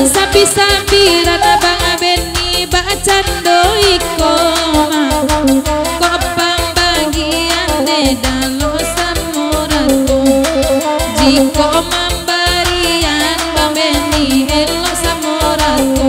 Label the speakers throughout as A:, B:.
A: Sampi-sampi rata bang abeni bacan doi koma kok pambagian de dalo samuratu jiko mambarian bang beni elo samuratu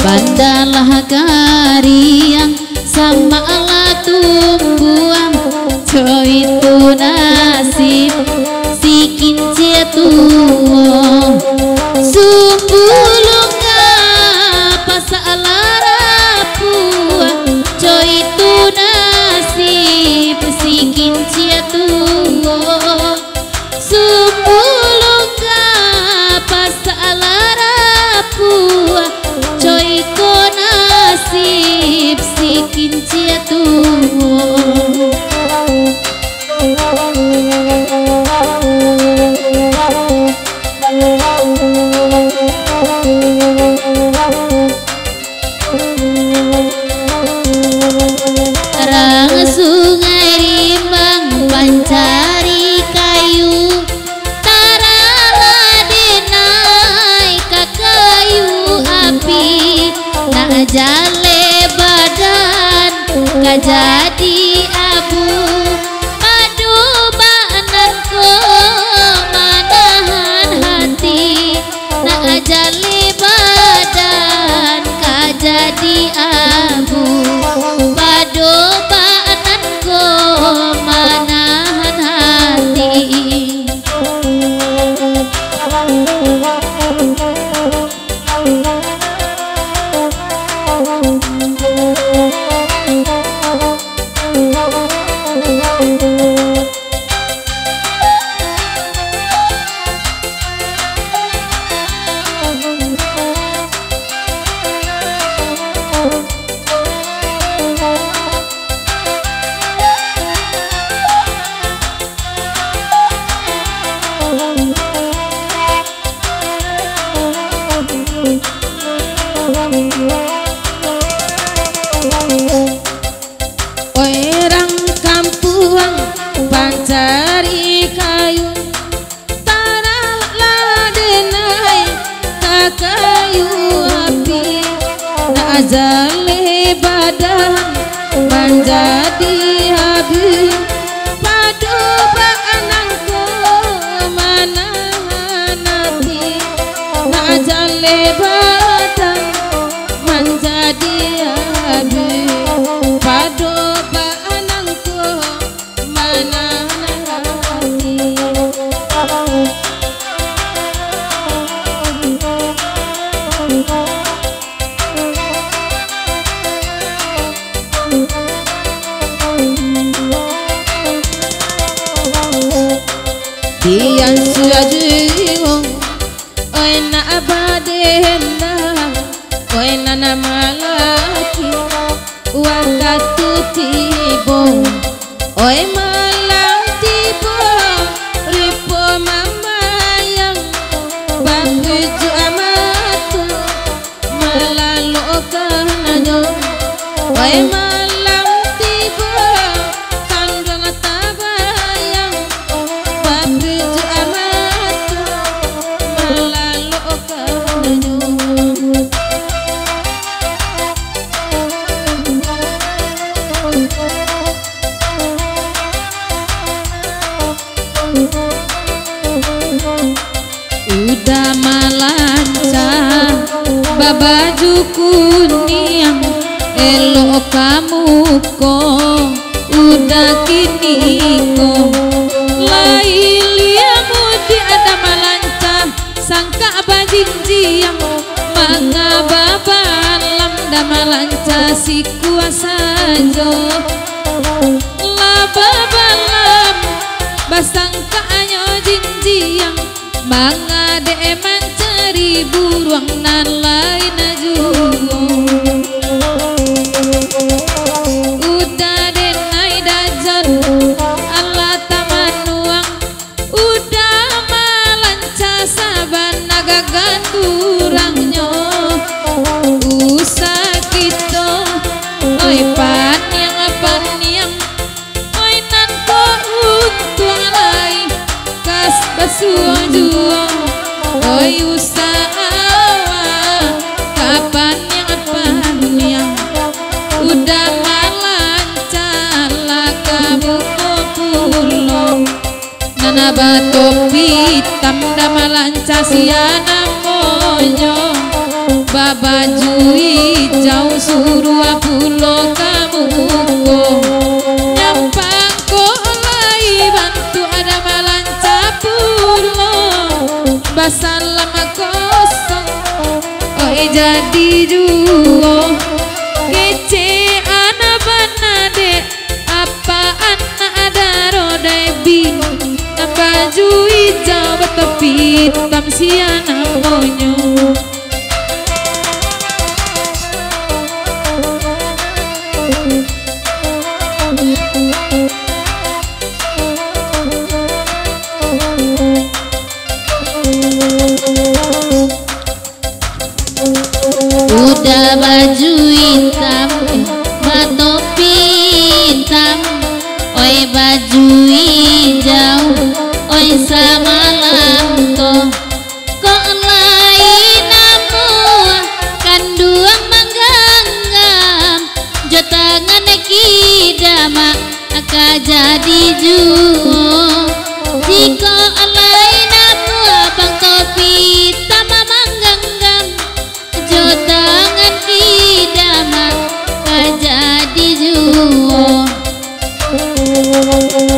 B: Bandalah kariang sama ala tumbuhan coy itu nasib si kincia tuh sumbulung apa salah rapuan coy itu nasib si kincia tuh sumbulung apa salah rapuan coy ko nasib si kincia tuh terang sungai rimbang pancari kayu tarala denai ka kayu api nak jale badan ka jadi abu padu banan ko manahan hati nak jale badan ka jadi abu padu banan ko manahan hati.
A: Orang kampuang pancari kayu tarala denai ka kayu api nak jale badan menjadi habis padu banan ko manahan hati nak jale badan menjadi habis padu
B: Thank you.
A: tiang suajiwo oi na abadenda oi na namalaki waktu tibo oi malam tibo ripo mamayang baju amatu melalokkan anyo oi malam tibo kandang tabayang baju amatu melalokkan anyo. Udah malanca babaju kuning elok kamu ko udah kini ko lailiamu di ada malanca sangka bajinjiang manga babalam da malanca si kuasa jo la babalam basangka anyo jinjiang manga de mencari buruang nan lain juga udah denai dajan Allah tamanuang udah malanca saban naga ganturangnya usah gitu oi pan yang oi nan ko untung alai kas basuang juang oi usaha kapan yang udah malanca lah kamu kopulong nana batok hitam dah malanca siana monyo babaju hijau suruh aku lo kamu ko nyampang ko lai bantu ada malanca pulo basal lama kosong oi jadi juo kece anak banade apa anak ada roda bing na baju hijau betepi hitam si anak monyo udah baju hitam batopi hitam oi baju hijau oi samalam toh kok lain aku kanduang mangganggam jo tangan kidama aka jadi juo jika lain aku abang topi hitam mangganggam jo tangan kidama jadi juo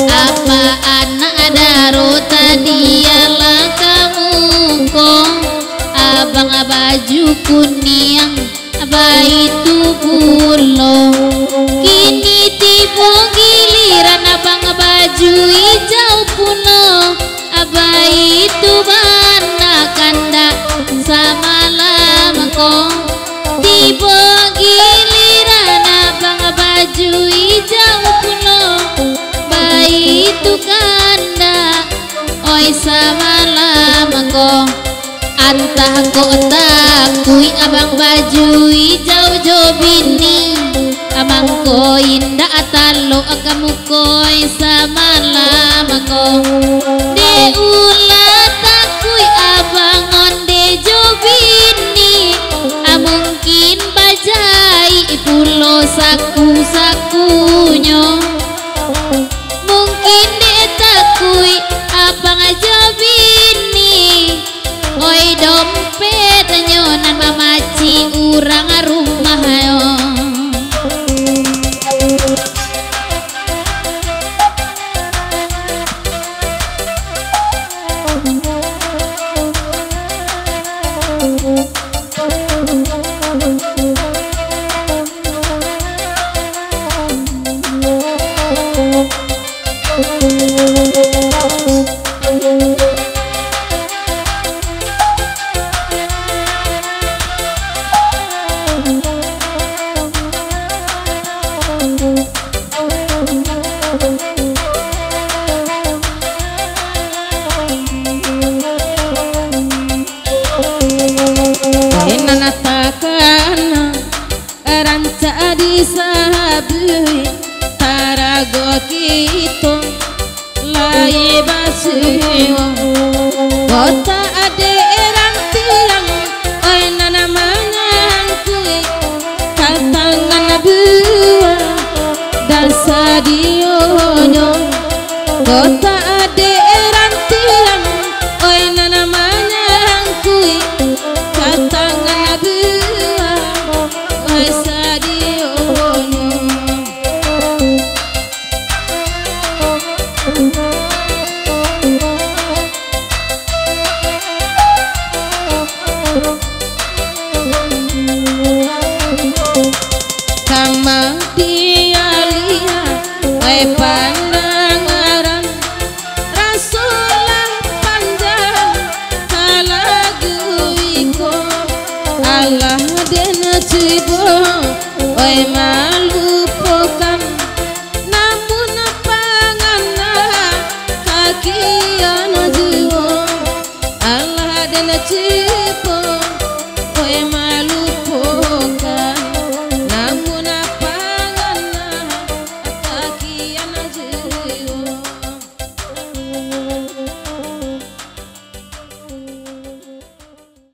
A: apa anak ada rota dialah kamu ko abang baju kuning abah itu pulo kini tiba giliran abang baju hijau pulo abah itu bana kanda sama lama ko tiba giliran abang baju hijau pulo bayi itu kanda oi sama lama ko antah ko takui abang baju hijau jo bini abang ko indah atalo akamu koi sama lama ko de ulah takui abang onde jo bini mungkin bajai pulo saku-sakunyo mungkin dia takui abang aja bini oi dompet nyonan mamaci urang rumah yo
B: takana ranca disabui tarago kito lai basuyo kota ade rantiang oi nana mangangkui katangan bua dasa dionyo kota ade rantiang oi nana mangangkui katangan bua oi sadionyo kama dialia oi pandangaran rasulah panjang halagu iko Allah den cibo oi